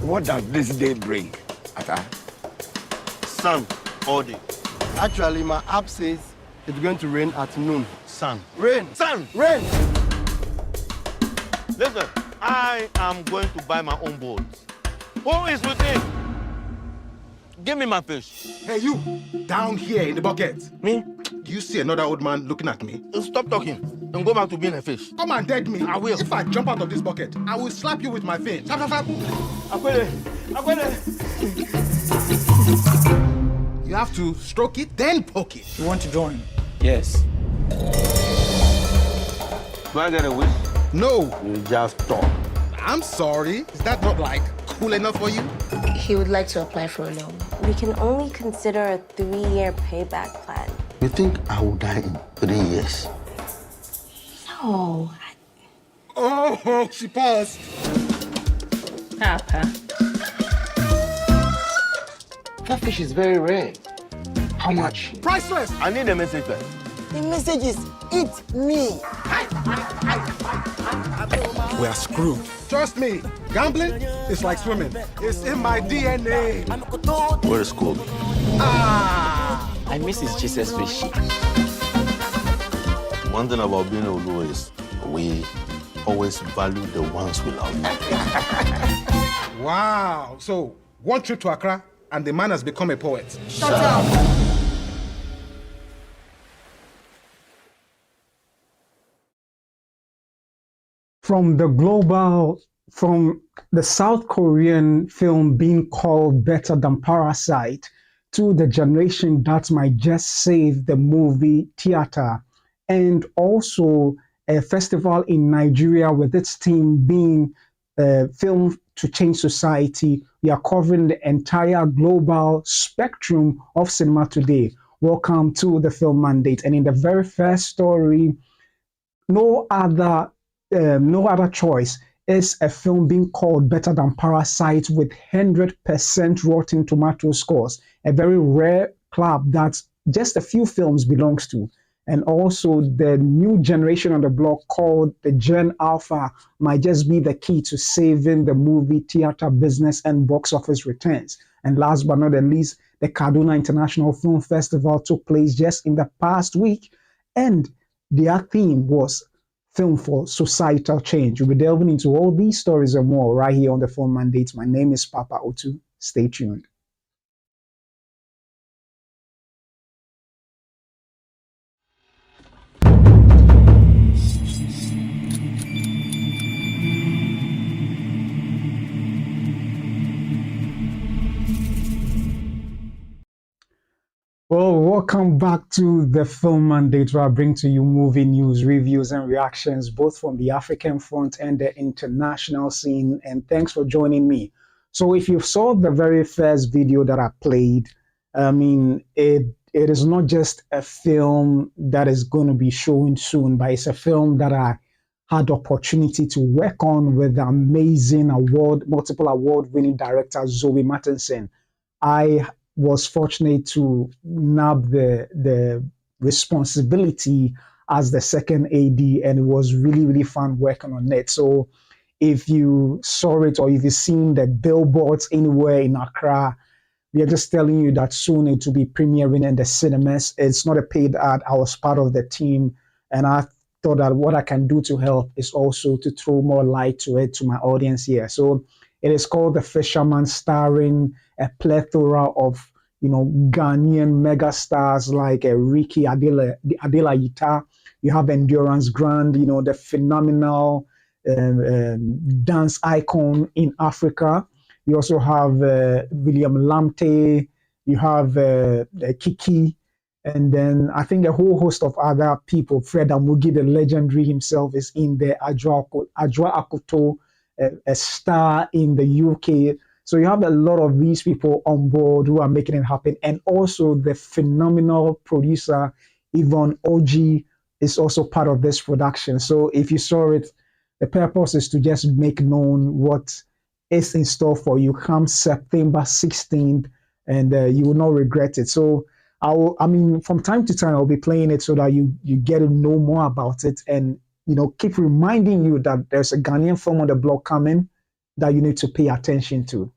What does this day bring, Ata? Sun all day. Actually, my app says it's going to rain at noon. Sun. Rain! Sun! Rain! Listen, I am going to buy my own boat. Who is with me? Give me my fish. Hey, you, down here in the bucket. Me? Do you see another old man looking at me? Stop talking and go back to being a fish. Come and dead me. I will. If I jump out of this bucket, I will slap you with my fin. Slap, slap, slap. You have to stroke it, then poke it. You want to join? Yes. Do I get a wish? No. You just talk. I'm sorry. Is that not like cool enough for you? He would like to apply for a loan. We can only consider a 3-year payback plan. You think I will die in 3 years? No. Oh, she paused. Papa. That fish is very rare. How much? Priceless. I need a message first. The message is, eat me. We are screwed. Trust me, gambling is like swimming. It's in my DNA. Where is school? I miss his Jesus fish. One thing about being Olu is we always value the ones we love. Wow. So, one trip to Accra, and the man has become a poet. Shut up. From the South Korean film being called better than Parasite to the generation that might just save the movie theater, and also a festival in Nigeria with its theme being Film to Change Society. We are covering the entire global spectrum of cinema today. Welcome to the Film Mandate. And in the very first story, no other choice is a film being called better than Parasite with 100% Rotten Tomato scores, a very rare club that just a few films belongs to. And also the new generation on the block called the Gen Alpha might just be the key to saving the movie theater business and box office returns. And last but not the least, the Kaduna International Film Festival took place just in the past week, and their theme was Film for Societal Change. We'll be delving into all these stories and more right here on the Film Mandate. My name is Papa Otu. Stay tuned. Well, welcome back to the Film Mandate, where I bring to you movie news, reviews, and reactions, both from the African front and the international scene. And thanks for joining me. So if you saw the very first video that I played, I mean, it is not just a film that is going to be showing soon, but it's a film that I had the opportunity to work on with the amazing multiple award-winning director, Zoe Martinson. I was fortunate to nab the responsibility as the second AD, and it was really, really fun working on it. So if you saw it or if you've seen the billboards anywhere in Accra, we are just telling you that soon it will be premiering in the cinemas. It's not a paid ad. I was part of the team, and I thought that what I can do to help is also to throw more light to it to my audience here. So it is called The Fisherman, starring a plethora of Ghanaian megastars like Ricky Adelayita. You have Endurance Grand, the phenomenal dance icon in Africa. You also have William Lamte. You have Kiki. And then I think a whole host of other people. Fred Amugi, the legendary himself, is in there. Ajwa Akoto, a star in the UK. So you have a lot of these people on board who are making it happen. And also the phenomenal producer, Yvonne Oji, is also part of this production. So if you saw it, the purpose is to just make known what is in store for you come September 16th, and you will not regret it. So from time to time, I'll be playing it so that you get to know more about it, and keep reminding you that there's a Ghanaian film on the block coming that you need to pay attention to.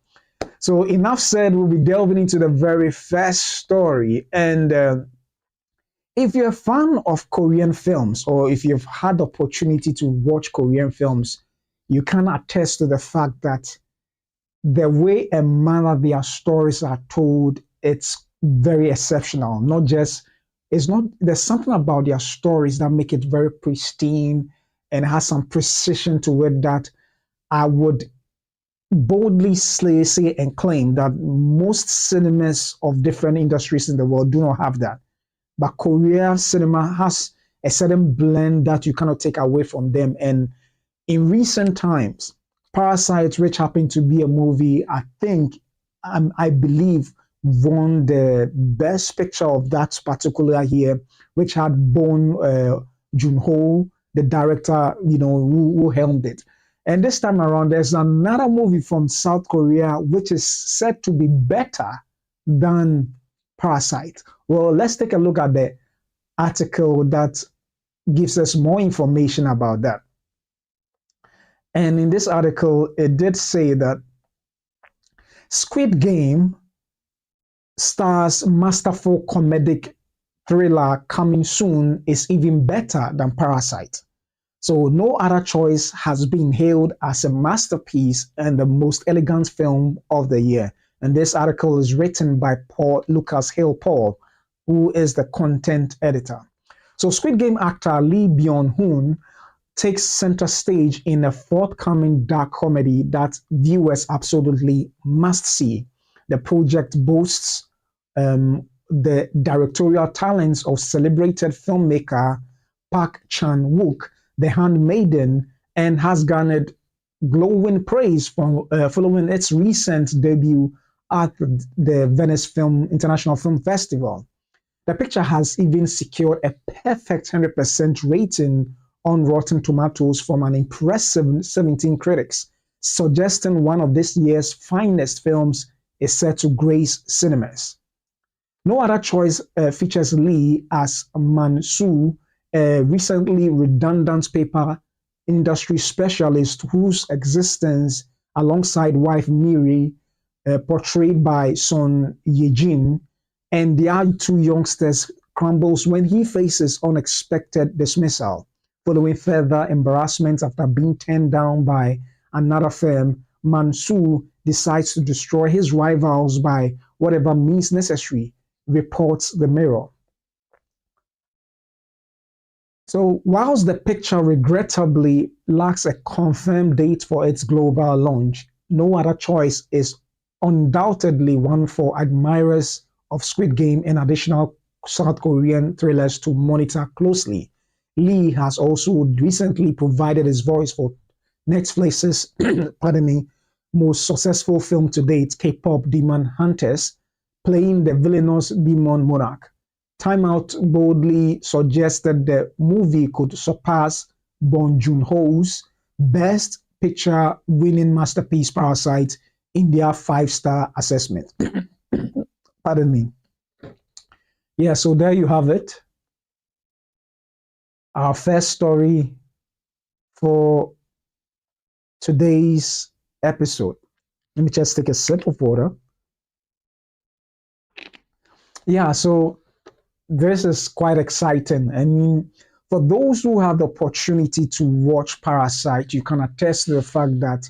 So enough said, we'll be delving into the very first story. And if you're a fan of Korean films, or if you've had the opportunity to watch Korean films, you can attest to the fact that the way and manner their stories are told, it's very exceptional. There's something about their stories that make it very pristine and has some precision to it that I would boldly say and claim that most cinemas of different industries in the world do not have that. But Korean cinema has a certain blend that you cannot take away from them. And in recent times, Parasite, which happened to be a movie, I believe, won the best picture of that particular year, which had Bong Joon-ho, the director, who helmed it. And this time around, there's another movie from South Korea which is said to be better than Parasite. Well, let's take a look at the article that gives us more information about that. And in this article, it did say that Squid Game stars masterful comedic thriller coming soon is even better than Parasite. So no other choice has been hailed as a masterpiece and the most elegant film of the year. And this article is written by Lucas Hale-Paul, who is the content editor. So Squid Game actor Lee Byung-hun takes center stage in a forthcoming dark comedy that viewers absolutely must see. The project boasts the directorial talents of celebrated filmmaker Park Chan-wook, The Handmaiden, and has garnered glowing praise following its recent debut at the Venice International Film Festival. The picture has even secured a perfect 100% rating on Rotten Tomatoes from an impressive 17 critics, suggesting one of this year's finest films is set to grace cinemas. No Other Choice features Lee as Mansu, a recently redundant paper industry specialist whose existence, alongside wife Miri, portrayed by Son Ye-jin, and their two youngsters, crumbles when he faces unexpected dismissal. Following further embarrassment after being turned down by another firm, Mansu decides to destroy his rivals by whatever means necessary, reports the Mirror. So whilst the picture regrettably lacks a confirmed date for its global launch, No Other Choice is undoubtedly one for admirers of Squid Game and additional South Korean thrillers to monitor closely. Lee has also recently provided his voice for Netflix's most successful film to date, KPop Demon Hunters, playing the villainous demon monarch. Time Out boldly suggested the movie could surpass Bong Joon-ho's Best Picture winning masterpiece Parasite in their 5-star assessment. Pardon me. Yeah, so there you have it. Our first story for today's episode. Let me just take a sip of water. Yeah, so this is quite exciting. I mean, for those who have the opportunity to watch Parasite, you can attest to the fact that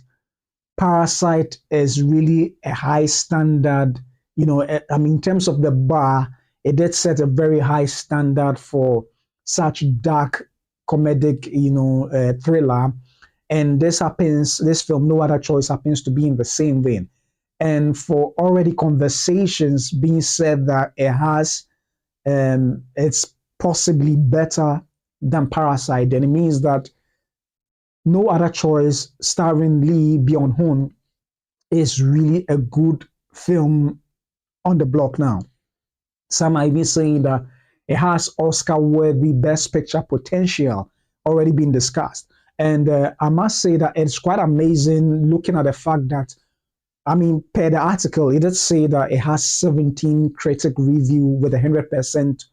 Parasite is really a high standard. In terms of the bar, it did set a very high standard for such dark comedic, thriller. And this film, No Other Choice, happens to be in the same vein. And for already conversations being said that it's possibly better than Parasite, then it means that No Other Choice, starring Lee Byung-hun, is really a good film on the block now. Some are even saying that it has Oscar-worthy Best Picture potential already been discussed. And I must say that it's quite amazing looking at the fact that, per the article, it did say that it has 17 critic review with a 100%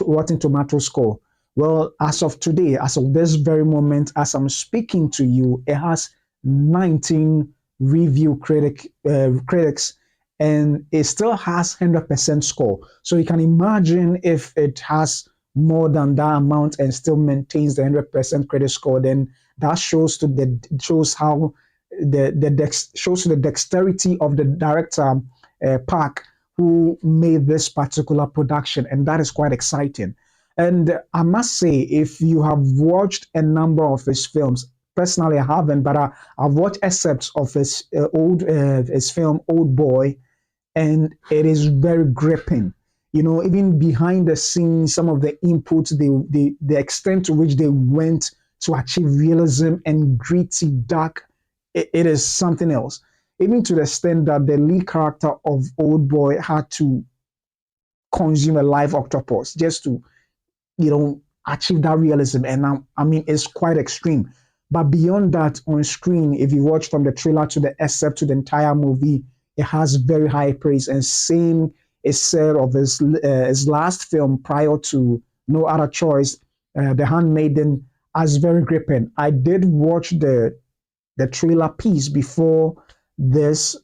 Rotten Tomato score. Well, as of today, as of this very moment, as I'm speaking to you, it has 19 review critics, and it still has 100% score. So you can imagine if it has more than that amount and still maintains the 100% credit score, then that shows how shows the dexterity of the director Park, who made this particular production, and that is quite exciting. And I must say, if you have watched a number of his films, personally I haven't, but I've watched excerpts of his film Old Boy, and it is very gripping. You know, even behind the scenes, some of the inputs, the extent to which they went to achieve realism and gritty, dark, it is something else. Even to the extent that the lead character of Old Boy had to consume a live octopus just to, achieve that realism. And I mean, it's quite extreme. But beyond that, on screen, if you watch from the trailer to the excerpt to the entire movie, it has very high praise. And same is said of his last film prior to No Other Choice, The Handmaiden, as very gripping. I did watch the trailer piece before this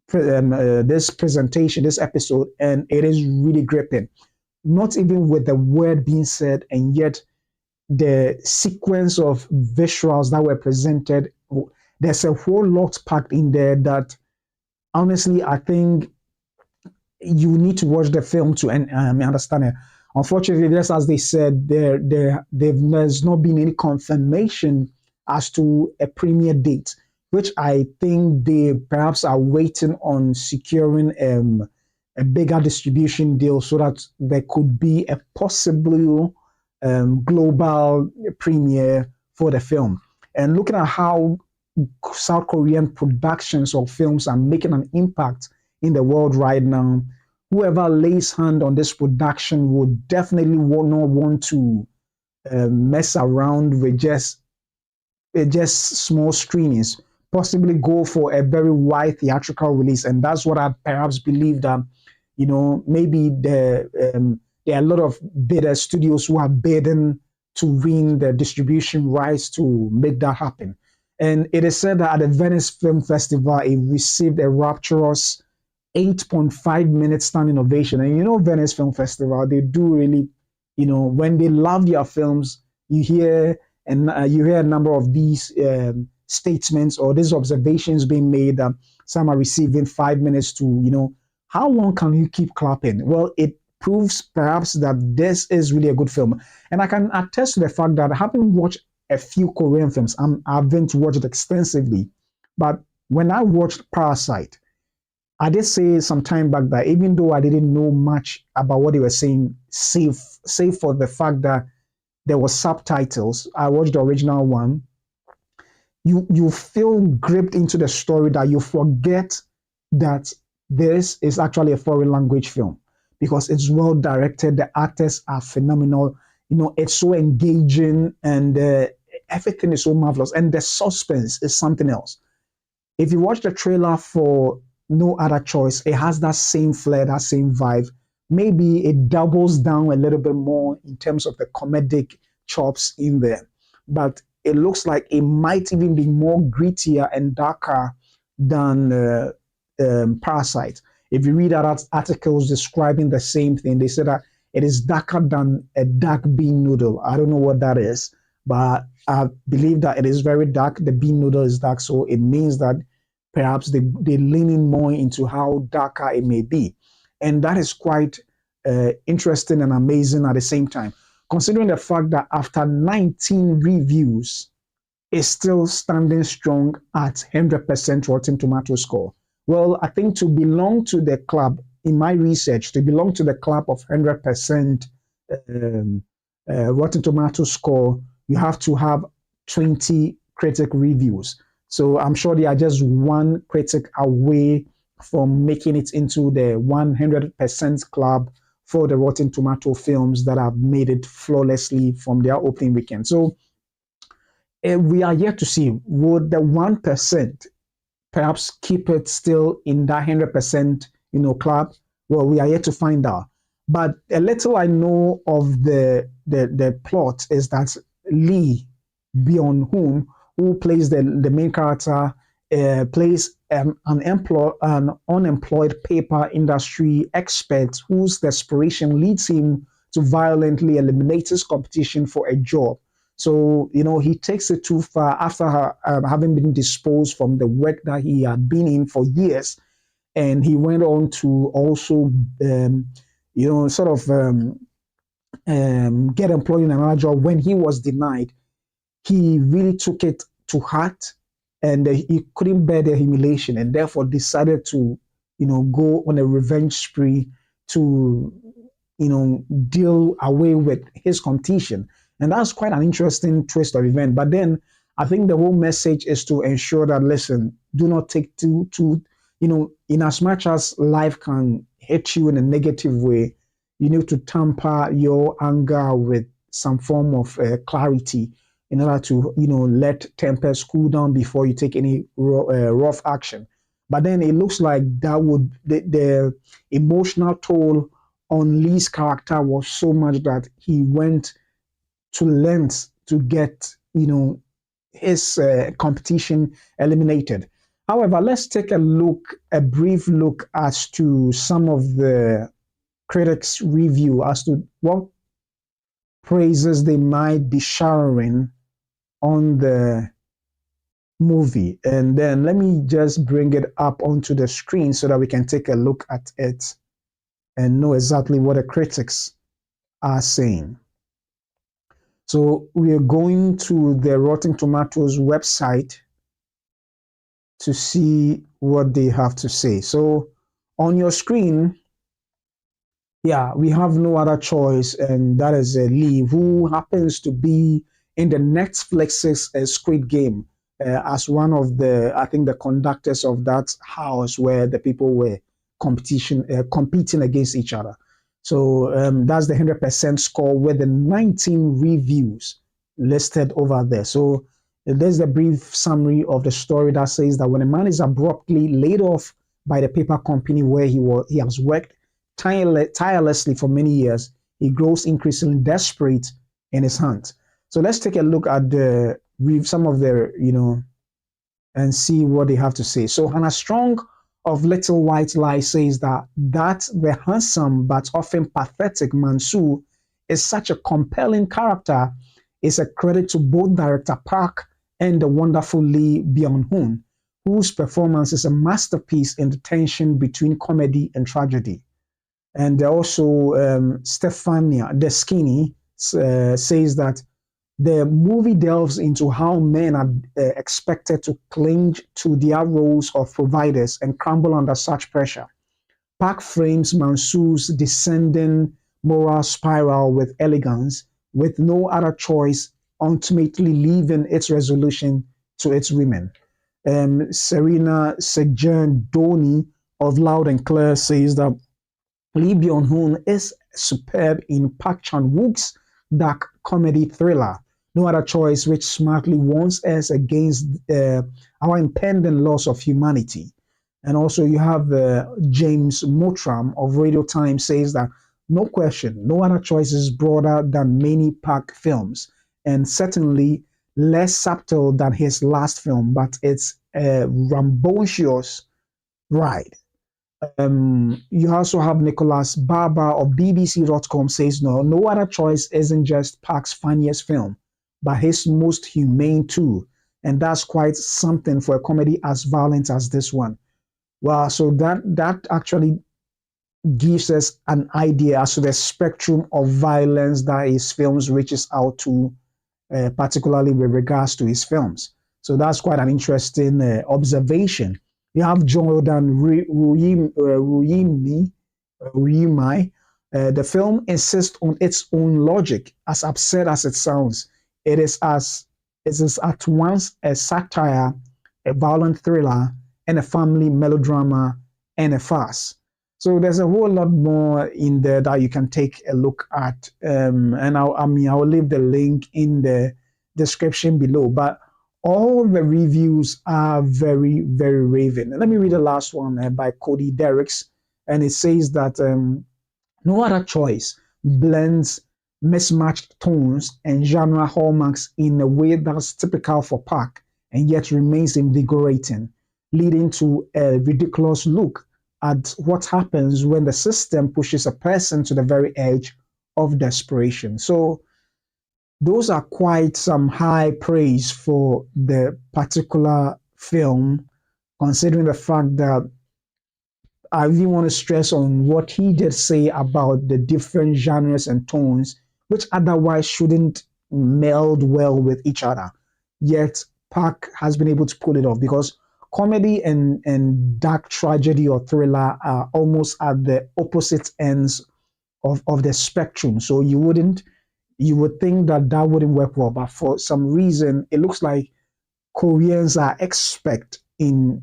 presentation, this episode, and it is really gripping. Not even with the word being said, and yet the sequence of visuals that were presented, there's a whole lot packed in there that honestly I think you need to watch the film to understand it. Unfortunately, just as they said, there's not been any confirmation as to a premiere date, which I think they perhaps are waiting on securing a bigger distribution deal so that there could be a possible global premiere for the film. And looking at how South Korean productions of films are making an impact in the world right now, whoever lays hand on this production would definitely not want to mess around with just small screenings, possibly go for a very wide theatrical release. And that's what I perhaps believe that, maybe there are a lot of bidder studios who are bidding to win the distribution rights to make that happen. And it is said that at the Venice Film Festival, it received a rapturous 8.5 minute standing ovation. And Venice Film Festival, they do really, when they love their films, you hear a number of these statements or these observations being made. Some are receiving 5 minutes to, how long can you keep clapping? Well, it proves perhaps that this is really a good film. And I can attest to the fact that having watched a few Korean films, I haven't watched it extensively, but when I watched Parasite, I did say some time back that even though I didn't know much about what they were saying, save for the fact that there were subtitles, I watched the original one, you feel gripped into the story that you forget that this is actually a foreign language film because it's well directed, the actors are phenomenal, it's so engaging, and everything is so marvelous, and the suspense is something else. If you watch the trailer for No Other Choice, it has that same flair, that same vibe. Maybe it doubles down a little bit more in terms of the comedic chops in there, but it looks like it might even be more grittier and darker than Parasite. If you read articles describing the same thing, they say that it is darker than a dark bean noodle. I don't know what that is, but I believe that it is very dark. The bean noodle is dark, so it means that perhaps they're leaning more into how darker it may be. And that is quite interesting and amazing at the same time, considering the fact that after 19 reviews, it's still standing strong at 100% Rotten Tomato score. Well, I think to belong to the club, in my research, to belong to the club of 100% Rotten Tomato score, you have to have 20 critic reviews. So I'm sure they are just one critic away from making it into the 100% club for the Rotten Tomato films that have made it flawlessly from their opening weekend. So we are yet to see, would the 1% perhaps keep it still in that 100% club? Well, we are yet to find out. But a little I know of the plot is that Lee Byung-hun, who plays the main character plays an unemployed paper industry expert whose desperation leads him to violently eliminate his competition for a job. So, he takes it too far after having been disposed from the work that he had been in for years. And he went on to also, get employed in another job. When he was denied, he really took it to heart, and he couldn't bear the humiliation, and therefore decided to, go on a revenge spree to, deal away with his competition. And that's quite an interesting twist of event. But then I think the whole message is to ensure that, listen, do not take too, in as much as life can hit you in a negative way, you need to temper your anger with some form of clarity in order to, let tempers cool down before you take any rough action. But then it looks like that the emotional toll on Lee's character was so much that he went to lengths to get, his competition eliminated. However, let's take a brief look as to some of the critics' review as to what praises they might be showering on the movie. And then let me just bring it up onto the screen so that we can take a look at it and know exactly what the critics are saying. So we are going to the Rotten Tomatoes website to see what they have to say. So on your screen, we have no other choice, and that is Lee, who happens to be in the Netflix's Squid Game as one of the conductors of that house where the people were competing against each other. So that's the 100% score with the 19 reviews listed over there. So there's the brief summary of the story that says that when a man is abruptly laid off by the paper company where he has worked tirelessly for many years, he grows increasingly desperate in his hunt. So let's take a look at some of their, and see what they have to say. So Hannah Strong of Little White Lies says that the handsome but often pathetic Mansoor is such a compelling character is a credit to both director Park and the wonderful Lee Byung-hun, whose performance is a masterpiece in the tension between comedy and tragedy. And also Stefania Deschini says that the movie delves into how men are expected to cling to their roles of providers and crumble under such pressure. Park frames Mansoor's descending moral spiral with elegance, with no other choice, ultimately leaving its resolution to its women. Serena Sejan-Doni of Loud and Clear says that Lee Byung-hun is superb in Park Chan-wook's dark comedy thriller, No Other Choice, which smartly warns us against our impending loss of humanity. And also you have James Mottram of Radio Times says that no question, No Other Choice is broader than many Park films, and certainly less subtle than his last film, but it's a rambunctious ride. You also have Nicholas Barber of BBC.com says no Other Choice isn't just Park's funniest film, but his most humane too. And that's quite something for a comedy as violent as this one. Well, so that actually gives us an idea as to the spectrum of violence that his films reaches out to, particularly with regards to his films. So that's quite an interesting observation. You have Jordan Ruyimai. The film insists on its own logic, as absurd as it sounds. It is at once a satire, a violent thriller, and a family melodrama, and a farce. So there's a whole lot more in there that you can take a look at. And I'll leave the link in the description below. But all the reviews are very, very raving. And let me read the last one by Cody Derricks. And it says that No Other Choice blends mismatched tones and genre hallmarks in a way that's typical for Park and yet remains invigorating. leading to a ridiculous look at what happens when the system pushes a person to the very edge of desperation. So those are quite some high praise for the particular film, considering the fact that I really want to stress on what he did say about the different genres and tones, which otherwise shouldn't meld well with each other. Yet Park has been able to pull it off because comedy and dark tragedy or thriller are almost at the opposite ends of the spectrum. So you would think that that wouldn't work well, but for some reason, it looks like Koreans are expert in,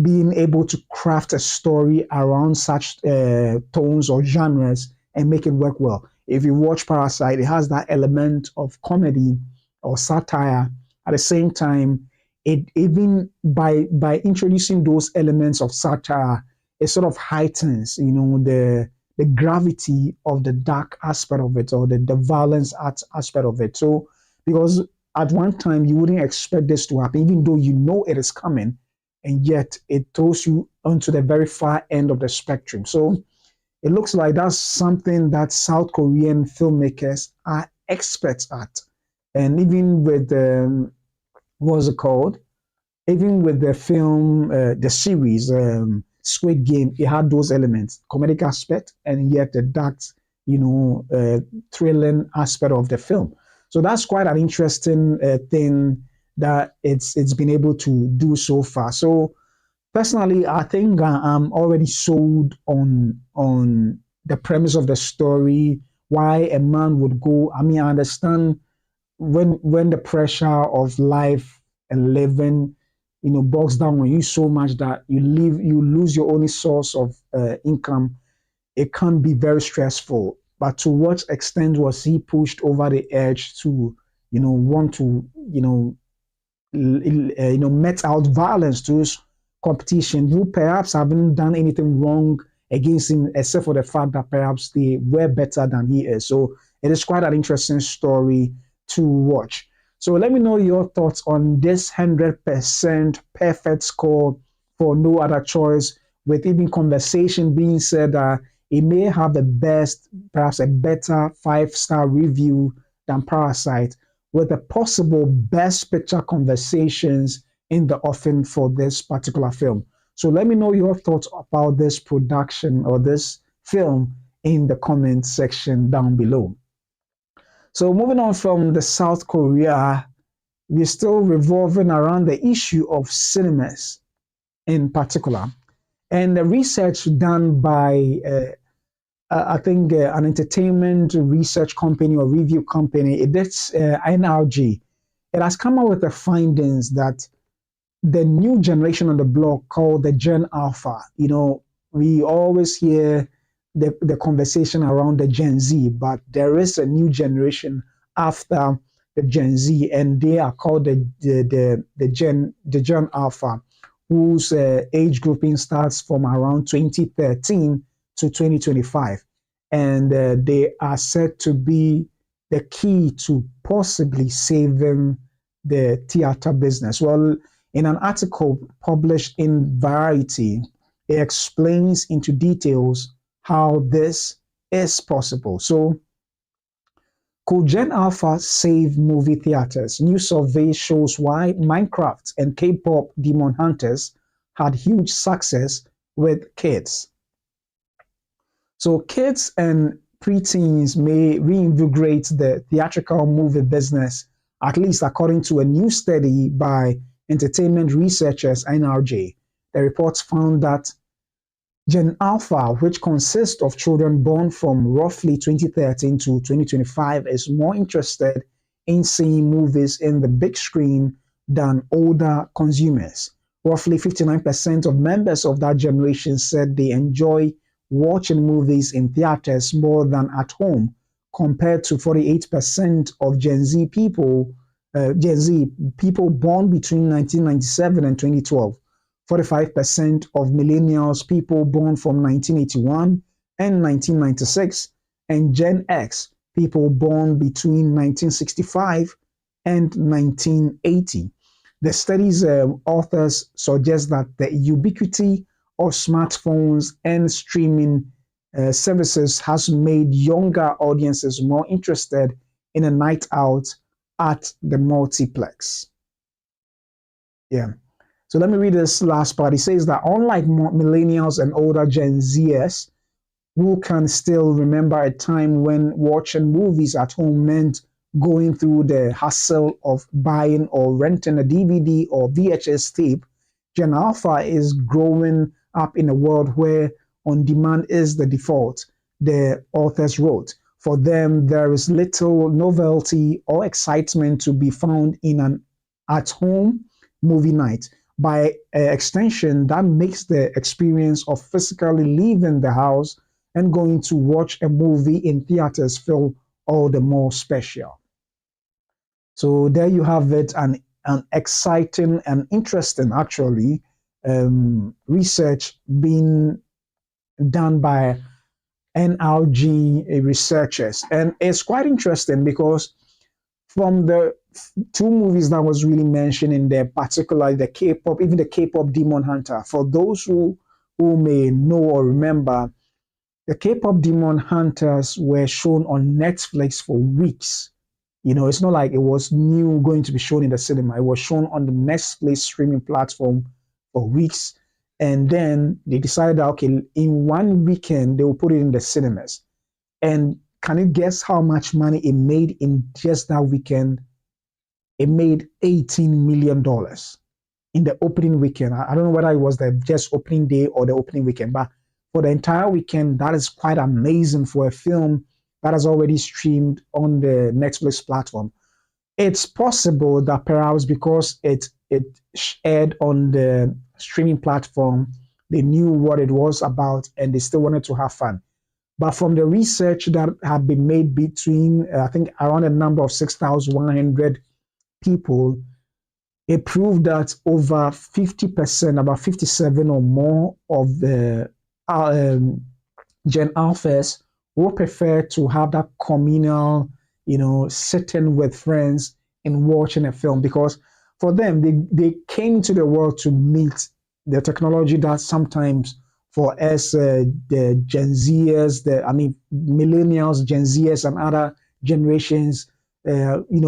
being able to craft a story around such tones or genres and make it work well. If you watch Parasite, it has that element of comedy or satire. At the same time, it even by introducing those elements of satire, it sort of heightens, the gravity of the dark aspect of it or the violence aspect of it. So, because at one time you wouldn't expect this to happen, even though you know it is coming, and yet it throws you onto the very far end of the spectrum. So it looks like that's something that South Korean filmmakers are experts at. And even with what's it called? Even with the film, the series, Squid Game, it had those elements, comedic aspect, and yet the dark, thrilling aspect of the film. So that's quite an interesting thing that it's been able to do so far. So personally, I think I'm already sold on the premise of the story, why a man would go. I mean, I understand when the pressure of life and living, bogs down on you so much that you lose your only source of income. It can be very stressful. But to what extent was he pushed over the edge to, want to, met out violence to his competition, who perhaps haven't done anything wrong against him, except for the fact that perhaps they were better than he is. So it is quite an interesting story to watch. So let me know your thoughts on this 100% perfect score for No Other Choice, with even conversation being said that it may have the best, perhaps a better 5-star review than Parasite, with the possible best picture conversations in the offing for this particular film. So let me know your thoughts about this production or this film in the comment section down below. So moving on from the South Korea, we're still revolving around the issue of cinemas in particular. And the research done by, I think, an entertainment research company or review company, it's NRG. It has come out with the findings that the new generation on the block called the Gen Alpha, we always hear the conversation around the Gen Z, but there is a new generation after the Gen Z, and they are called the Gen Alpha, whose age grouping starts from around 2013 to 2025. And they are said to be the key to possibly saving the theater business. Well, in an article published in Variety, it explains into details how this is possible. So, could Gen Alpha save movie theaters? New survey shows why Minecraft and KPop Demon Hunters had huge success with kids. So kids and preteens may reinvigorate the theatrical movie business, at least according to a new study by entertainment researchers NRJ. The reports found that Gen Alpha, which consists of children born from roughly 2013 to 2025, is more interested in seeing movies in the big screen than older consumers. Roughly 59% of members of that generation said they enjoy watching movies in theaters more than at home, compared to 48% of Gen Z people born between 1997 and 2012. 45% of millennials, people born from 1981 and 1996, and Gen X, people born between 1965 and 1980. The study's authors suggest that the ubiquity of smartphones and streaming services has made younger audiences more interested in a night out at the multiplex. Yeah. So let me read this last part. It says that unlike millennials and older Gen Zers who can still remember a time when watching movies at home meant going through the hassle of buying or renting a DVD or VHS tape, Gen Alpha is growing up in a world where on demand is the default, the authors wrote. For them, there is little novelty or excitement to be found in an at-home movie night. By extension, that makes the experience of physically leaving the house and going to watch a movie in theaters feel all the more special. So there you have it, an exciting and interesting, actually, research being done by NRG researchers. And it's quite interesting because from the two movies that was really mentioned in there, particularly the K-pop, even the K-pop Demon Hunter, for those who may know or remember, the K-pop Demon Hunters were shown on Netflix for weeks. You know, it's not like it was new going to be shown in the cinema. It was shown on the Netflix streaming platform for weeks. And then they decided, okay, in one weekend, they will put it in the cinemas. And can you guess how much money it made in just that weekend? It made $18 million in the opening weekend. I don't know whether it was the just opening day or the opening weekend, but for the entire weekend, that is quite amazing for a film that has already streamed on the Netflix platform. It's possible that perhaps because it aired on the streaming platform, they knew what it was about and they still wanted to have fun. But from the research that have been made between, I think, around a number of 6,100 people, it proved that over 50%, about 57 or more of the Gen Alphas will prefer to have that communal, sitting with friends and watching a film, because for them, they came to the world to meet the technology that sometimes for us, the Gen Zers, millennials, Gen Zers and other generations,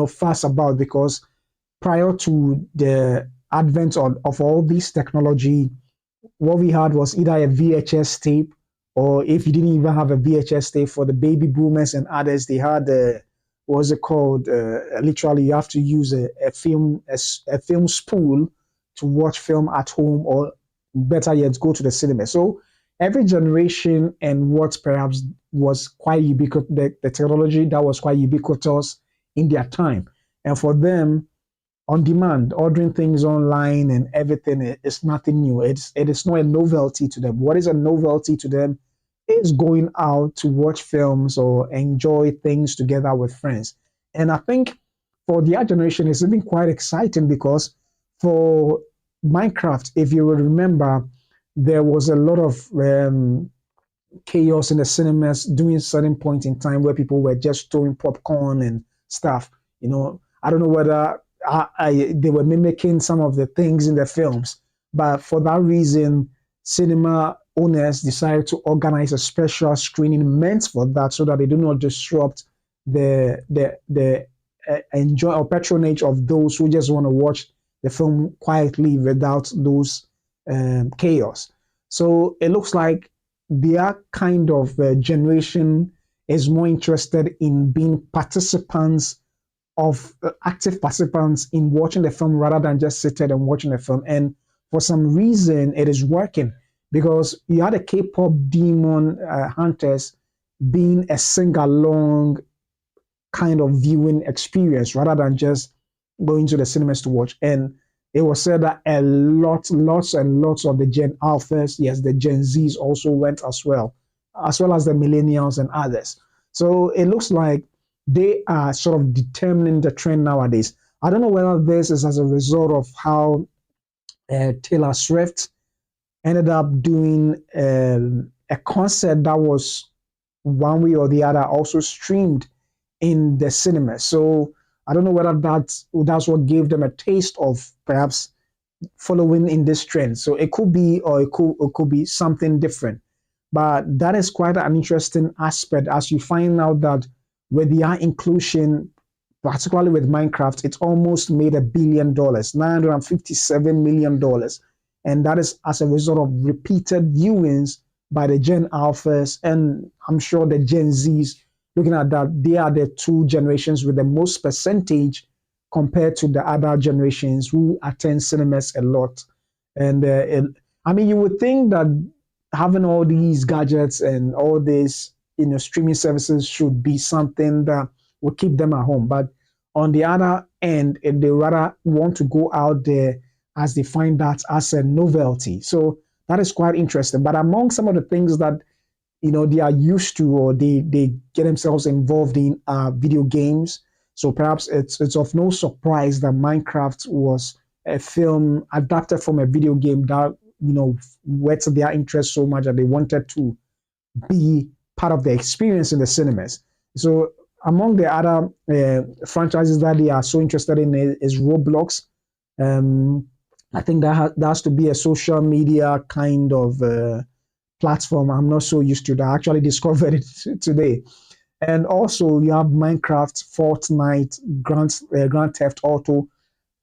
fuss about, because prior to the advent of all this technology, what we had was either a VHS tape, or if you didn't even have a VHS tape, for the baby boomers and others, they had what's it called? Literally, you have to use a film spool to watch film at home, or better yet, go to the cinema. So every generation and what perhaps was quite ubiquitous, the technology that was quite ubiquitous in their time. And for them, on demand, ordering things online and everything is nothing new. It is not a novelty to them. What is a novelty to them is going out to watch films or enjoy things together with friends. And I think for their generation, it's even quite exciting, because for Minecraft, if you will remember, there was a lot of chaos in the cinemas during a certain point in time where people were just throwing popcorn and stuff. I don't know whether they were mimicking some of the things in the films, but for that reason, cinema owners decided to organize a special screening meant for that, so that they do not disrupt the enjoy or patronage of those who just want to watch the film quietly without those chaos. So it looks like their kind of generation is more interested in being active participants in watching the film, rather than just sitting and watching the film. And for some reason, it is working, because you had a K-pop Demon Hunters being a sing-along kind of viewing experience, rather than just going to the cinemas to watch. And it was said that lots and lots of the Gen Alphas, yes, the Gen Zs also went as well as the millennials and others. So it looks like they are sort of determining the trend nowadays. I don't know whether this is as a result of how Taylor Swift ended up doing a concert that was one way or the other also streamed in the cinema. So I don't know whether that's what gave them a taste of perhaps following in this trend. So it could be, or it could be something different. But that is quite an interesting aspect as you find out that with their inclusion, particularly with Minecraft, it's almost made $1 billion, $957 million. And that is as a result of repeated viewings by the Gen Alphas, and I'm sure the Gen Zs. Looking at that, they are the two generations with the most percentage compared to the other generations who attend cinemas a lot. And I mean, you would think that having all these gadgets and all these, streaming services should be something that will keep them at home. But on the other end, they rather want to go out there as they find that as a novelty. So that is quite interesting. But among some of the things that they are used to, or they get themselves involved in video games. So perhaps it's of no surprise that Minecraft was a film adapted from a video game that, whet their interest so much that they wanted to be part of the experience in the cinemas. So among the other franchises that they are so interested in is Roblox. I think that has to be a social media kind of platform. I'm not so used to that. I actually discovered it today. And also you have Minecraft, Fortnite, Grand Theft Auto,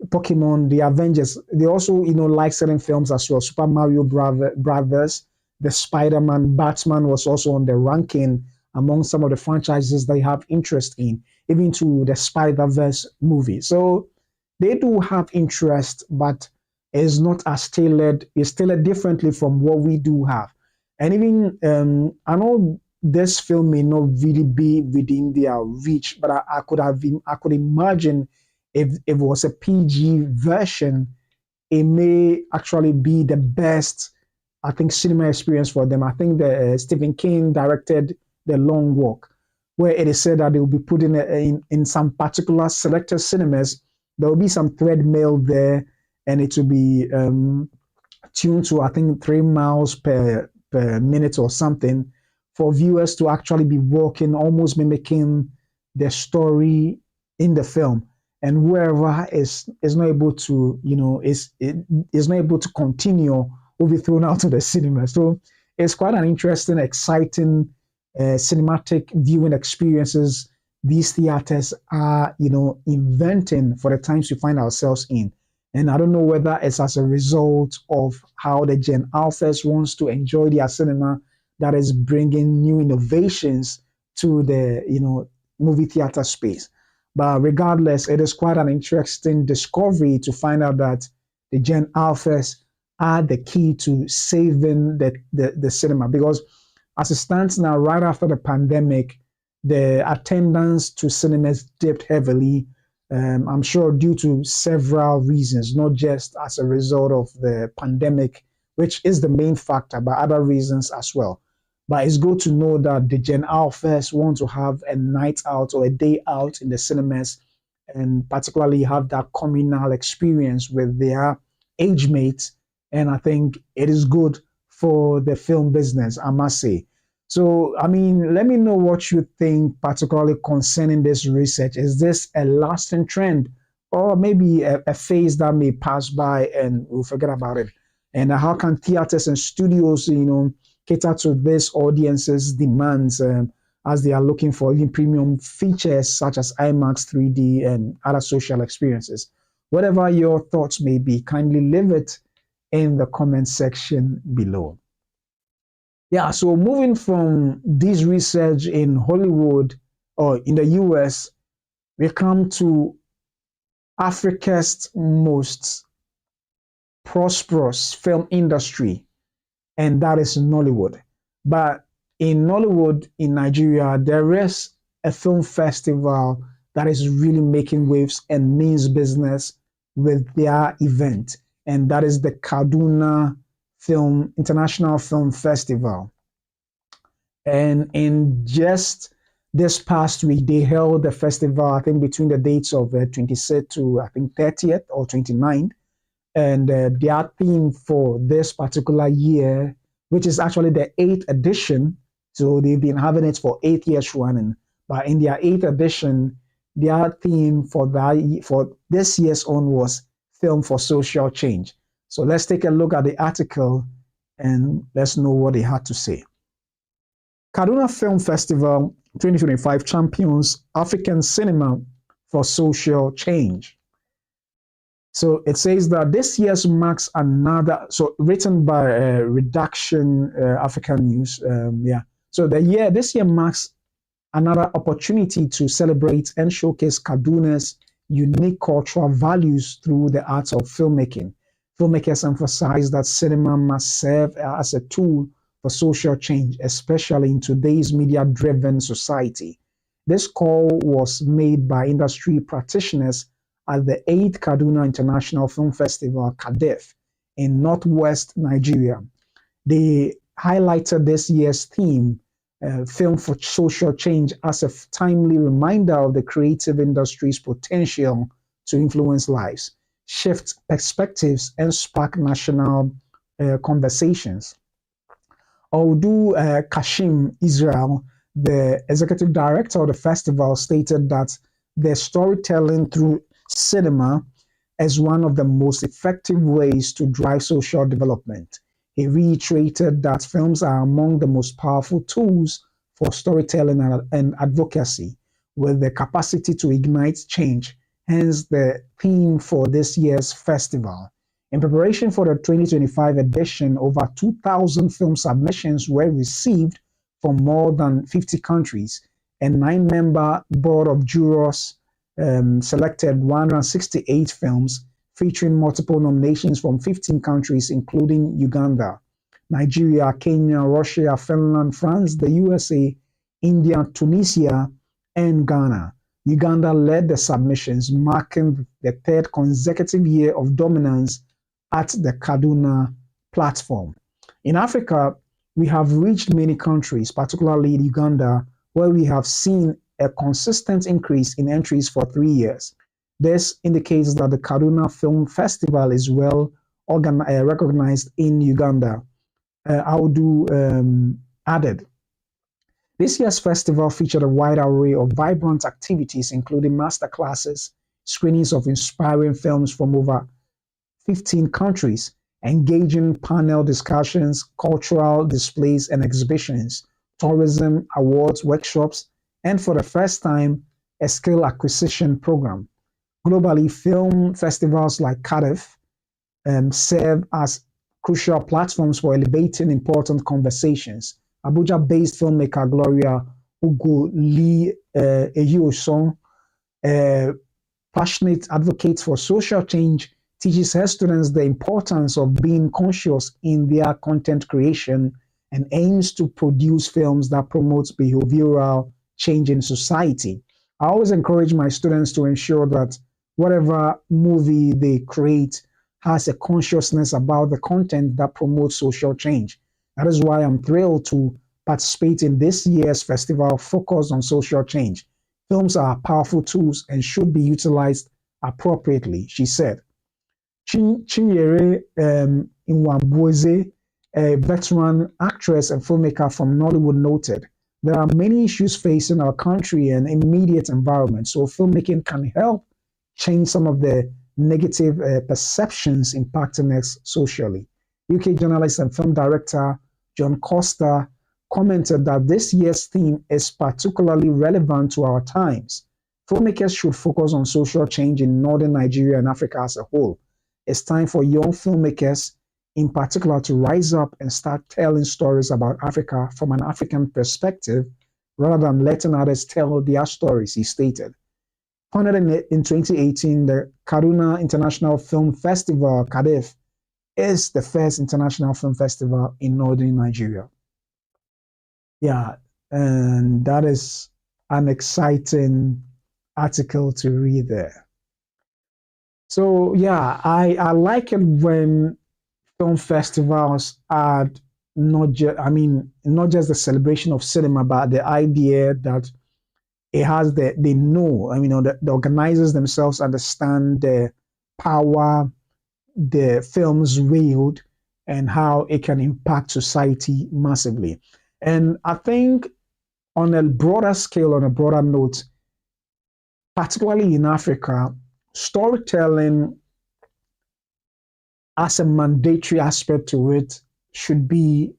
Pokemon, the Avengers. They also, like certain films as well. Super Mario Brothers, the Spider-Man, Batman was also on the ranking among some of the franchises they have interest in, even to the Spider-Verse movie. So they do have interest, but it's not as tailored. It's tailored differently from what we do have. And even I know this film may not really be within their reach, but I could imagine if it was a PG version, it may actually be the best, I think, cinema experience for them. I think that Stephen King directed The Long Walk, where it is said that they will be put in some particular selected cinemas. There will be some thread mail there, and it will be tuned to, I think, 3 miles per minute or something, for viewers to actually be walking, almost mimicking the story in the film. And whoever is not able to, is not able to continue, will be thrown out of the cinema. So it's quite an interesting, exciting cinematic viewing experiences these theaters are, inventing for the times we find ourselves in. And I don't know whether it's as a result of how the Gen Alphas wants to enjoy their cinema that is bringing new innovations to the, movie theater space. But regardless, it is quite an interesting discovery to find out that the Gen Alphas are the key to saving the cinema. Because as it stands now, right after the pandemic, the attendance to cinemas dipped heavily. I'm sure due to several reasons, not just as a result of the pandemic, which is the main factor, but other reasons as well. But it's good to know that the Gen Alphas want to have a night out or a day out in the cinemas, and particularly have that communal experience with their age mates. And I think it is good for the film business, I must say. So, I mean, let me know what you think, particularly concerning this research. Is this a lasting trend, or maybe a phase that may pass by and we'll forget about it? And how can theaters and studios, cater to this audience's demands as they are looking for even premium features such as IMAX 3D and other social experiences? Whatever your thoughts may be, kindly leave it in the comment section below. Yeah, so moving from this research in Hollywood or in the US, we come to Africa's most prosperous film industry, and that is Nollywood. But in Nollywood, in Nigeria, there is a film festival that is really making waves and means business with their event, and that is the Kaduna International Film Festival. And in just this past week, they held the festival, I think, between the dates of 26th to, I think, 30th or 29th. And their theme for this particular year, which is actually the 8th edition, so they've been having it for 8 years running, but in their 8th edition, their theme for this year's own was Film for Social Change. So let's take a look at the article and let's know what they had to say. Kaduna Film Festival 2025 champions African cinema for social change. So it says that this year's marks another, so written by Redaction African News, So this year marks another opportunity to celebrate and showcase Kaduna's unique cultural values through the arts of filmmaking. Filmmakers emphasize that cinema must serve as a tool for social change, especially in today's media-driven society. This call was made by industry practitioners at the 8th Kaduna International Film Festival, KADEF, in northwest Nigeria. They highlighted this year's theme, Film for Social Change, as a timely reminder of the creative industry's potential to influence lives, shift perspectives, and spark national conversations. Audu Kashim Israel, the executive director of the festival, stated that the storytelling through cinema is one of the most effective ways to drive social development. He reiterated that films are among the most powerful tools for storytelling and advocacy, with the capacity to ignite change, hence the theme for this year's festival. In preparation for the 2025 edition, over 2,000 film submissions were received from more than 50 countries. A 9-member board of jurors selected 168 films featuring multiple nominations from 15 countries, including Uganda, Nigeria, Kenya, Russia, Finland, France, the USA, India, Tunisia, and Ghana. Uganda led the submissions, marking the 3rd consecutive year of dominance at the Kaduna platform. In Africa, we have reached many countries, particularly in Uganda, where we have seen a consistent increase in entries for 3 years. This indicates that the Kaduna Film Festival is well recognized in Uganda. Audu added, this year's festival featured a wide array of vibrant activities, including masterclasses, screenings of inspiring films from over 15 countries, engaging panel discussions, cultural displays and exhibitions, tourism, awards, workshops, and for the first time, a skill acquisition program. Globally, film festivals like KADEF serve as crucial platforms for elevating important conversations. Abuja-based filmmaker Gloria Ugo Lee Byung-hun, a passionate advocate for social change, teaches her students the importance of being conscious in their content creation and aims to produce films that promote behavioral change in society. I always encourage my students to ensure that whatever movie they create has a consciousness about the content that promotes social change. That is why I'm thrilled to participate in this year's festival focused on social change. Films are powerful tools and should be utilized appropriately, she said. Chinyere Nwabweze, a veteran actress and filmmaker from Nollywood, noted, there are many issues facing our country and immediate environment, so filmmaking can help change some of the negative perceptions impacting us socially. UK journalist and film director John Costa commented that this year's theme is particularly relevant to our times. Filmmakers should focus on social change in northern Nigeria and Africa as a whole. It's time for young filmmakers in particular to rise up and start telling stories about Africa from an African perspective rather than letting others tell their stories, he stated. Founded in 2018, the Kaduna International Film Festival, KADEF, is the first international film festival in northern Nigeria. Yeah, and that is an exciting article to read there. So yeah, I like it when film festivals are not just the celebration of cinema, but the idea that it has the organizers themselves understand the power the films wield and how it can impact society massively. And I think on a broader scale, on a broader note, particularly in Africa, storytelling as a mandatory aspect to it should be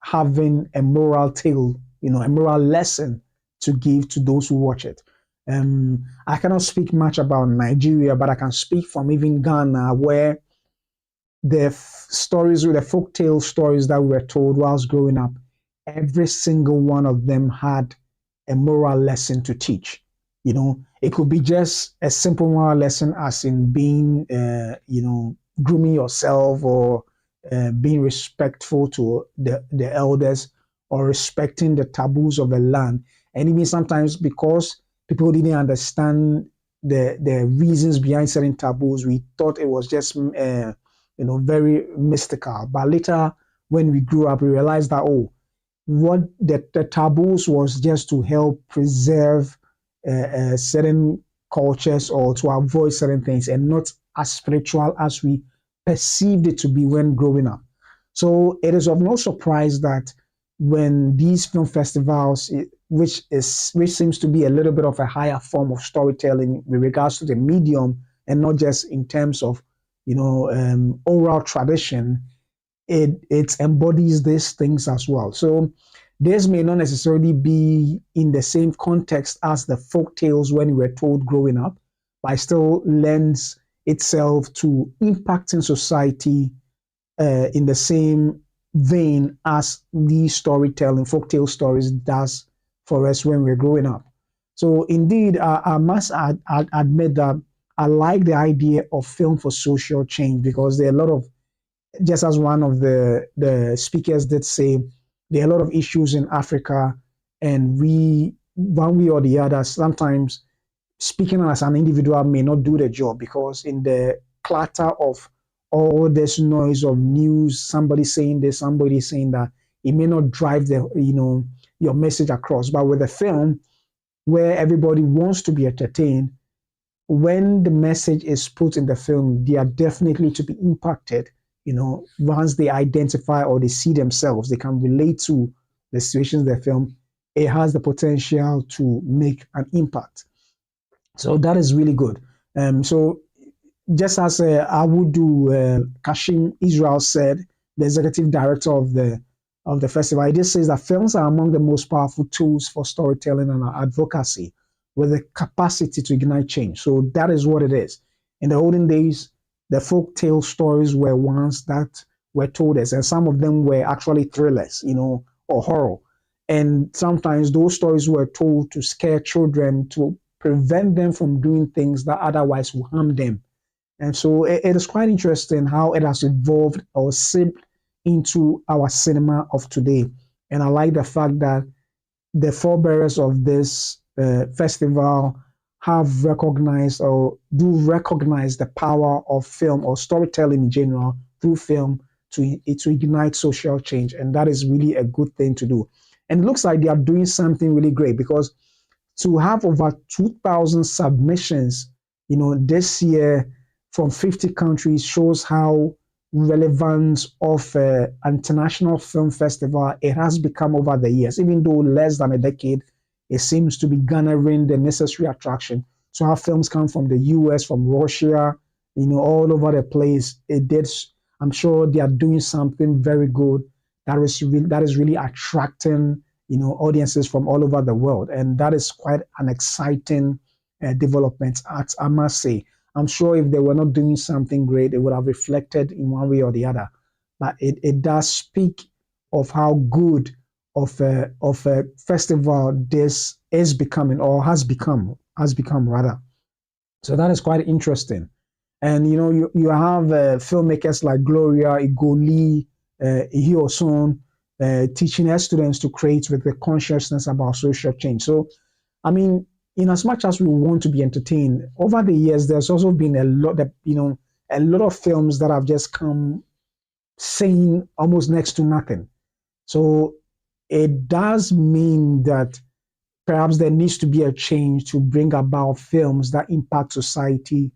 having a moral tale, a moral lesson to give to those who watch it. I cannot speak much about Nigeria, but I can speak from even Ghana, where the stories, the folktale stories that we were told whilst growing up, every single one of them had a moral lesson to teach. It could be just a simple moral lesson, as in being, grooming yourself, or being respectful to the elders, or respecting the taboos of the land. And even sometimes, because people didn't understand the reasons behind certain taboos, we thought it was just very mystical. But later, when we grew up, we realized that what the taboos was just to help preserve certain cultures, or to avoid certain things, and not as spiritual as we perceived it to be when growing up. So it is of no surprise that when these film festivals, which seems to be a little bit of a higher form of storytelling with regards to the medium, and not just in terms of oral tradition, it embodies these things as well. So this may not necessarily be in the same context as the folk tales when we were told growing up, but it still lends itself to impacting society in the same vein as the storytelling, folktale stories does for us when we're growing up. So indeed, I must admit that I like the idea of film for social change, because there are a lot of, just as one of the speakers did say, there are a lot of issues in Africa, and we, one way or the other, sometimes speaking as an individual may not do the job, because in the clutter of all this noise of news, somebody saying this, somebody saying that, it may not drive your message across. But with a film where everybody wants to be entertained, when the message is put in the film, they are definitely to be impacted. Once they identify or they see themselves, they can relate to the situations in the film. It has the potential to make an impact. So that is really good. So just as Awudu Kashim Israel said, the executive director of the festival, it just says that films are among the most powerful tools for storytelling and advocacy, with the capacity to ignite change. So that is what it is. In the olden days, the folk tale stories were ones that were told us, and some of them were actually thrillers, or horror. And sometimes those stories were told to scare children, to prevent them from doing things that otherwise would harm them. And so it is quite interesting how it has evolved or seeped into our cinema of today. And I like the fact that the forebearers of this festival have recognized, or do recognize, the power of film or storytelling in general through film to ignite social change. And that is really a good thing to do. And it looks like they are doing something really great, because to have over 2,000 submissions, this year from 50 countries shows how relevant of an international film festival it has become over the years. Even though less than a decade, it seems to be garnering the necessary attraction. So our films come from the US, from Russia, all over the place. I'm sure they are doing something very good that is really attracting, audiences from all over the world. And that is quite an exciting development, I must say. I'm sure if they were not doing something great, it would have reflected in one way or the other. But it does speak of how good of a festival this is becoming, or has become rather. So that is quite interesting. And you have filmmakers like Gloria Igoli, Hyosun, teaching her students to create with the consciousness about social change. So, I mean, in as much as we want to be entertained, over the years, there's also been a lot of films that have just come saying almost next to nothing. So it does mean that perhaps there needs to be a change to bring about films that impact society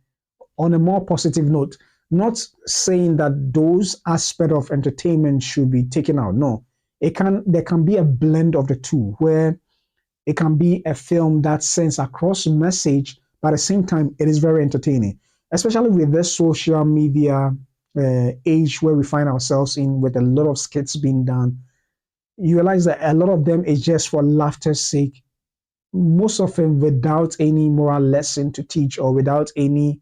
on a more positive note. Not saying that those aspects of entertainment should be taken out. No, there can be a blend of the two, where it can be a film that sends across a message, but at the same time, it is very entertaining, especially with this social media age where we find ourselves in, with a lot of skits being done. You realize that a lot of them is just for laughter's sake, most of them without any moral lesson to teach or without any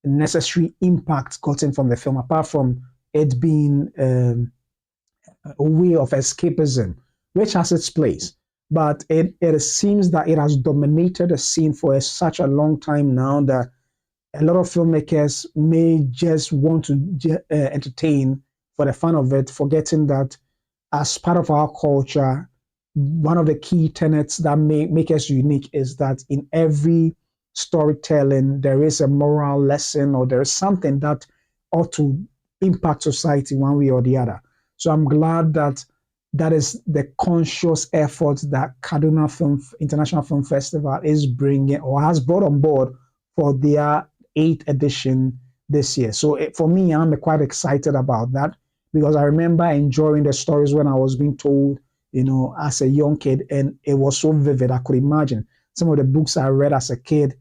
necessary impact gotten from the film, apart from it being a way of escapism, which has its place. But it seems that it has dominated the scene for such a long time now that a lot of filmmakers may just want to entertain for the fun of it, forgetting that as part of our culture, one of the key tenets that make us unique is that in every storytelling, there is a moral lesson or there is something that ought to impact society one way or the other. So I'm glad that that is the conscious effort that Kaduna International Film Festival is bringing or has brought on board for their 8th edition this year. So for me, I'm quite excited about that because I remember enjoying the stories when I was being told, as a young kid, and it was so vivid. I could imagine some of the books I read as a kid.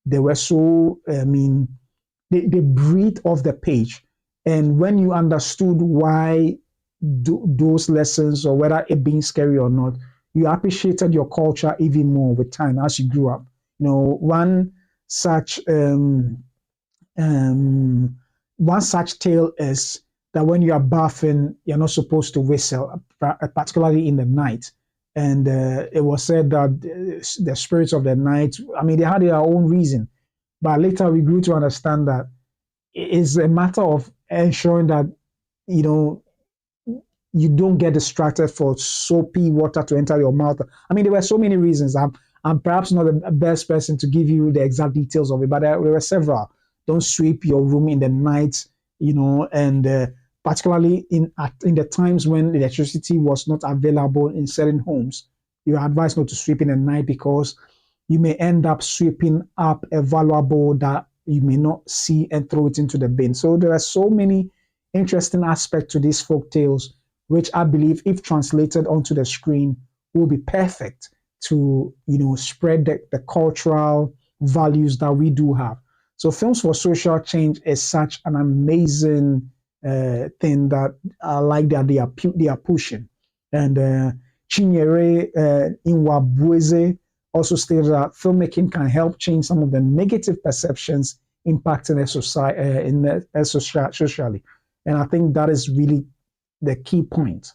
They were so, they breathe off the page. And when you understood why those lessons, or whether it being scary or not, you appreciated your culture even more with time as you grew up. One such tale is that when you are bathing, you're not supposed to whistle, particularly in the night. And it was said that the spirits of the night, they had their own reason. But later we grew to understand that it's a matter of ensuring that, you don't get distracted for soapy water to enter your mouth. There were so many reasons. I'm perhaps not the best person to give you the exact details of it, but there were several. Don't sweep your room in the night, and particularly in the times when electricity was not available in certain homes, you're advised not to sweep in the night because you may end up sweeping up a valuable that you may not see and throw it into the bin. So there are so many interesting aspects to these folk tales, which I believe, if translated onto the screen, will be perfect to spread the cultural values that we do have. So Films for Social Change is such an amazing thing that I like that they are pushing. And Chinyere Inwabueze also stated that filmmaking can help change some of the negative perceptions impacting a society socially. And I think that is really the key point.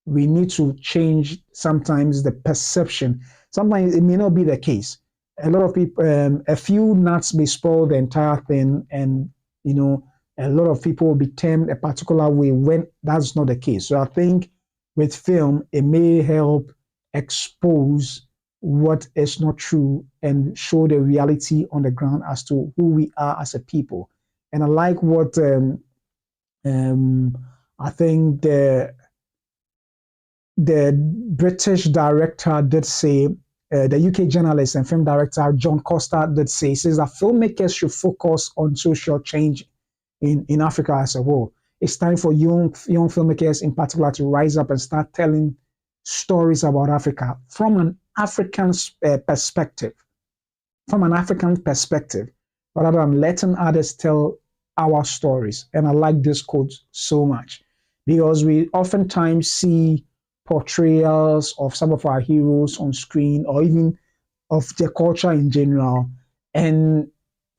We need to change sometimes the perception. Sometimes it may not be the case. A lot of people, a few nuts may spoil the entire thing, and a lot of people will be termed a particular way when that's not the case. So I think with film, it may help expose what is not true and show the reality on the ground as to who we are as a people. And I like what I think the British director did say, the UK journalist and film director John Costa did say, he says that filmmakers should focus on social change in Africa as a whole. It's time for young filmmakers in particular to rise up and start telling stories about Africa from an African perspective, rather than letting others tell our stories. And I like this quote so much because we oftentimes see portrayals of some of our heroes on screen or even of the culture in general. And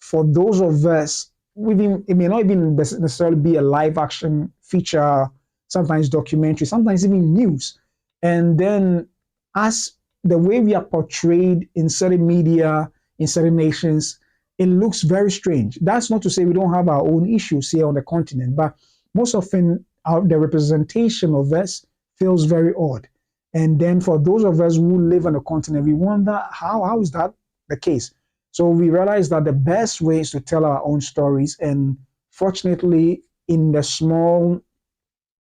for those of us, it may not even necessarily be a live action feature, sometimes documentary, sometimes even news. And then as the way we are portrayed in certain media, in certain nations, it looks very strange. That's not to say we don't have our own issues here on the continent, but most often the representation of us feels very odd. And then for those of us who live on the continent, we wonder how is that the case? So we realize that the best way is to tell our own stories. And fortunately, in the small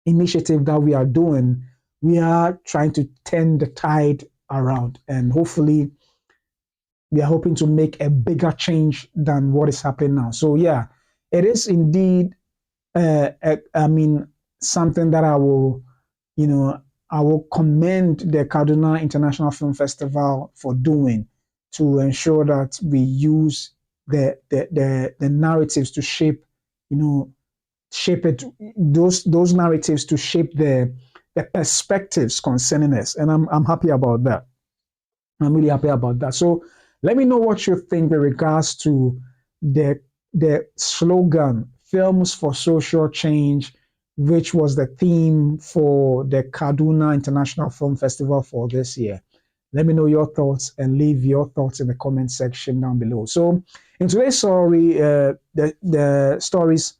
initiative that we are doing, we are trying to turn the tide around. And hopefully, we are hoping to make a bigger change than what is happening now. So yeah, it is indeed, something that I will commend the Kaduna International Film Festival for doing, to ensure that we use the narratives to shape, shape it, those narratives to shape the perspectives concerning us. And I'm happy about that. I'm really happy about that. So let me know what you think with regards to the slogan, Films for Social Change, which was the theme for the Kaduna International Film Festival for this year. Let me know your thoughts and leave your thoughts in the comment section down below. So in today's story, the stories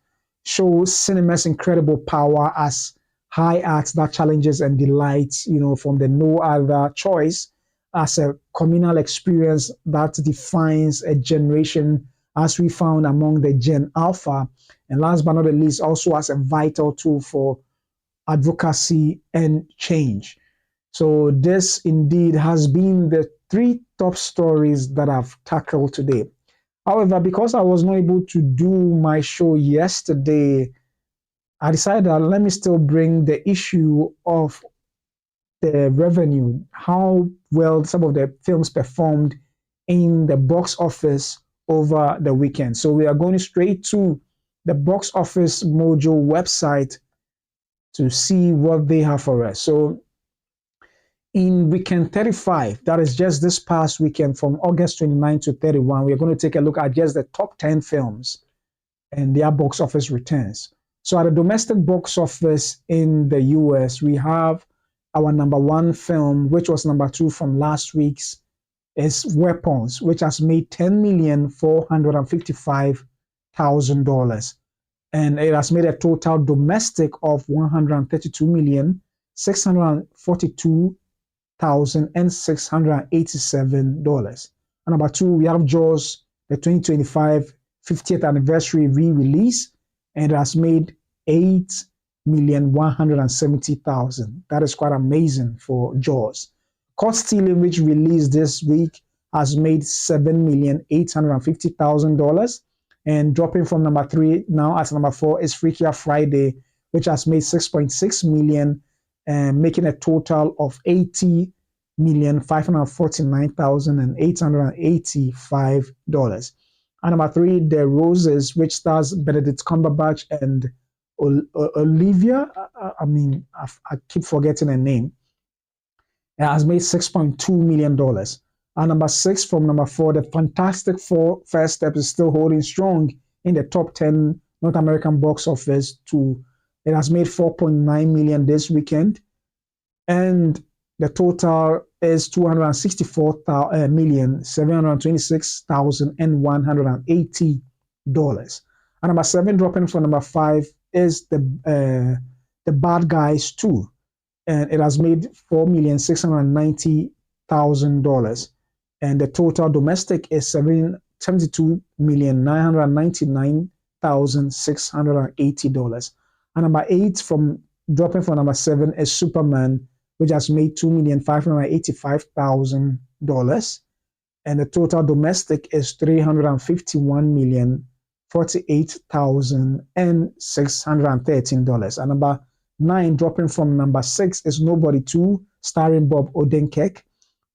show cinema's incredible power as high art that challenges and delights, from the no other choice as a communal experience that defines a generation, as we found among the Gen Alpha. And last but not the least, also as a vital tool for advocacy and change. So this indeed has been the 3 top stories that I've tackled today. However, because I was not able to do my show yesterday, I decided that let me still bring the issue of the revenue, how well some of the films performed in the box office over the weekend. So we are going straight to the Box Office Mojo website to see what they have for us. So in weekend 35, that is just this past weekend from August 29 to 31, we're going to take a look at just the top 10 films and their box office returns. So at the domestic box office in the US, we have our number 1 film, which was number 2 from last week's, is Weapons, which has made $10,455,000. And it has made a total domestic of $132,642,687. And number 2, we have Jaws, the 2025 50th anniversary re-release, and it has made $8,170,000. That is quite amazing for Jaws. Caught Stealing, which released this week, has made $7,850,000. And dropping from number 3 now at number 4 is Freakier Friday, which has made $6.6 million, and making a total of $80,549,885. And number 3, The Roses, which stars Benedict Cumberbatch and Olivia. I keep forgetting her name. It has made $6.2 million. And number 6 from number 4, the Fantastic Four First Step is still holding strong in the top 10 North American box office. It has made $4.9 million this weekend. And the total is $264,726,180. And number 7, dropping from number 5, is the Bad Guys 2. And it has made $4,690,000. And the total domestic is $72,999,680. And number 8, dropping from number 7, is Superman, which has made $2,585,000. And the total domestic is $351,048,613. And number 9, dropping from number 6, is Nobody 2, starring Bob Odenkirk,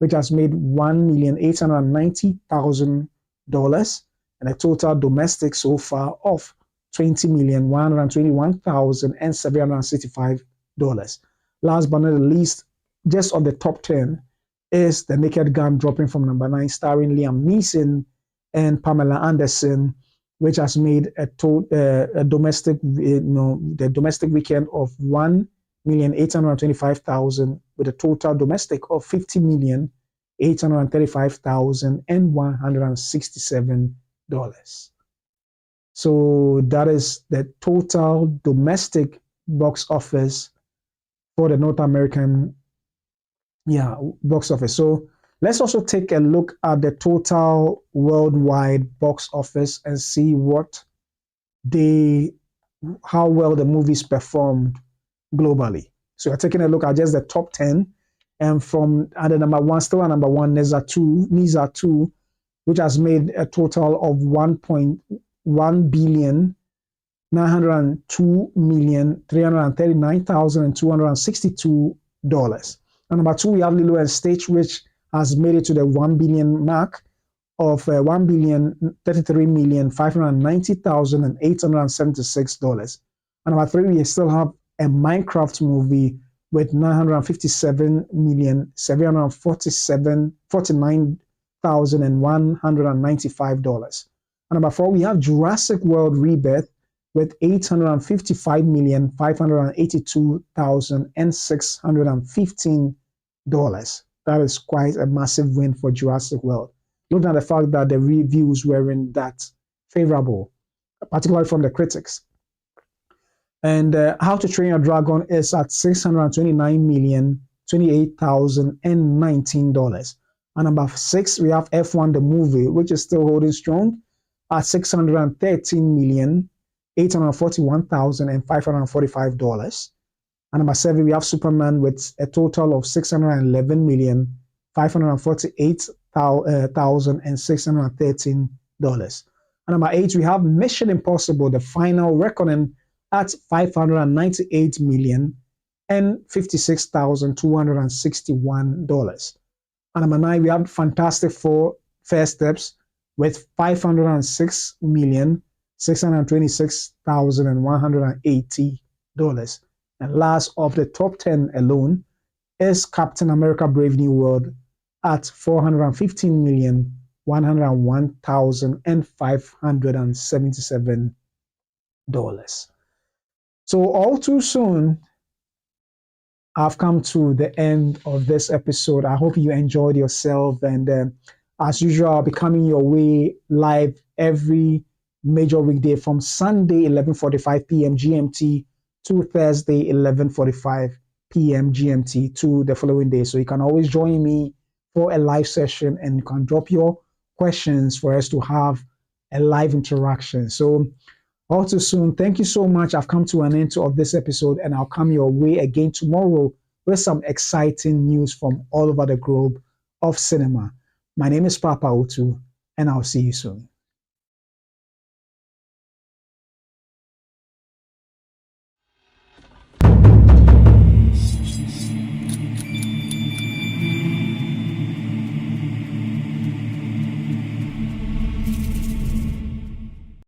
which has made $1,890,000, and a total domestic so far of $20,121,765. Last but not the least, just on the top 10, is The Naked Gun, dropping from number 9, starring Liam Neeson and Pamela Anderson, which has made a domestic, the domestic weekend of $1,825,000, with a total domestic of $50,835,167. So that is the total domestic box office for the North American, box office. So let's also take a look at the total worldwide box office and see how well the movies performed globally. So we're taking a look at just the top 10, and from the number 1, still at number 1, Nisa 2, which has made a total of $1,902,339,262. And number 2, we have Lilo and Stitch, which has made it to the 1 billion mark, of $1,033,590,876. And number 3, we still have a Minecraft movie with $957,749,195. And number 4, we have Jurassic World Rebirth with $855,582,615. That is quite a massive win for Jurassic World. Looking at the fact that the reviews weren't that favorable, particularly from the critics. And How to Train Your Dragon is at $629,028,019. And number 6, we have F1 the movie, which is still holding strong at $613,841,545. And number 7, we have Superman with a total of $611,548,613. And number 8, we have Mission Impossible, The Final Reckoning at $598,056,261. And number 9, we have Fantastic Four First Steps with $506,626,180. And last of the top 10 alone is Captain America Brave New World at $415,101,577. So all too soon, I've come to the end of this episode. I hope you enjoyed yourself. And as usual, I'll be coming your way live every major weekday from Sunday, 11:45 p.m. GMT to Thursday, 11:45 p.m. GMT to the following day. So you can always join me for a live session and you can drop your questions for us to have a live interaction. So all too soon, thank you so much. I've come to an end of this episode and I'll come your way again tomorrow with some exciting news from all over the globe of cinema. My name is Papa Otu and I'll see you soon.